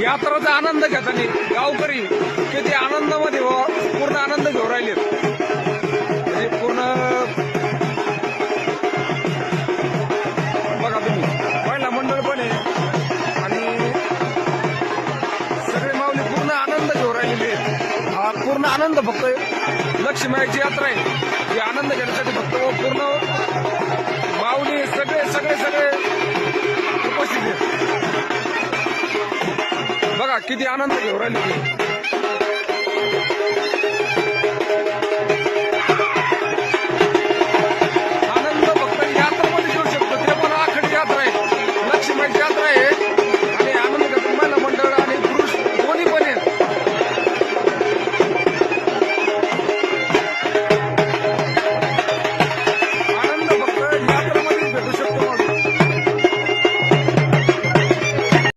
यात्राचा आनंद घेताना गावकरी किती आनंदामध्ये पूर्ण आनंद घेऊन राहिले. म्हणजे पूर्ण बघा तुम्ही महिला मंडळ पण आहे आणि सगळे माऊली पूर्ण आनंद घेऊन राहिलेले आहेत. हा पूर्ण आनंद फक्त लक्ष्मीची यात्रा आहे. ही आनंद घेण्यासाठी फक्त पूर्ण माऊली सगळे सगळे सगळे उपस्थित आहेत. बघा किती आनंद घेऊन राहिले.